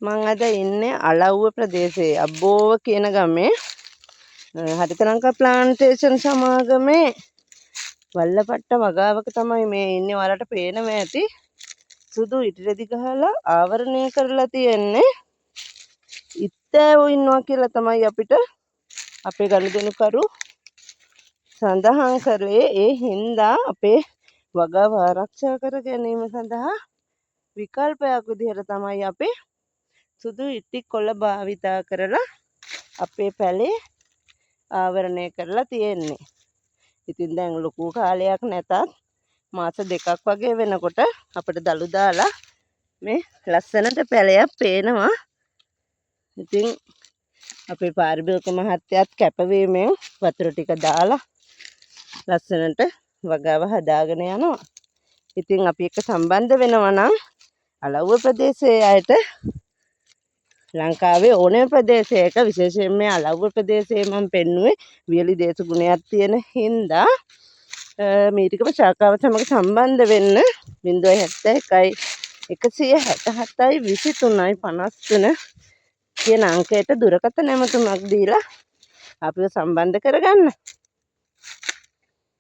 මම අද ඉන්නේ අලව්ව ප්‍රදේශයේ අබ්බෝව කියන ගමේ හරිත ලංකා ප්ලාන්ටේෂන් සමාගමේ වල්ලපට්ට වගාවක තමයි මේ ඉන්නේ. ඔයාලට පේනවා ඇති සුදු ඉටිරෙදි ගහලා ආවරණය කරලා තියෙන්නේ. ඉත්තෑවෝ ඉන්නවා කියලා තමයි අපිට අපේ ගනුදෙනුකරු සඳහන් කරේ. ඒ හින්දා අපේ වගාව ආරක්ෂා කර ගැනීම සඳහා විකල්පයක් විදිහට තමයි අපි සුදු ඉටි කොළ භාවිතා කරලා අපේ පැලේ ආවරණය කරලා තියෙන්නේ. ඉතින් දැන් ලොකු කාලයක් නැතත් මාස 2ක් වගේ වෙනකොට අපිට දළු දාලා මේ ලස්සනට පැලයක් පේනවා. ඉතින් අපේ පාරිභෝගික මහත්තයාත් කැපවීමෙන් වතුර ටික දාලා ලස්සනට වගාව හදාගෙන යනවා. ඉතින් අපි එක්ක සම්බන්ධ වෙනවා නම් අලව්ව ප්‍රදේශයේ අයට ලංකාවේ ඕනෑම ප්‍රදේශයක විශේෂයෙන් මේ අලව්ව ප්‍රදේශයේ මම පෙන්නුවේ වියලි දේශගුණයක් තියෙන හින්දා මීටිකම ශාඛාව සමග සම්බන්ධ වෙන්න 071 167යි 23යි 53 කියන අංකයට දුරකථන ඇමතුමක් දීලා අපිව සම්බන්ධ කරගන්න.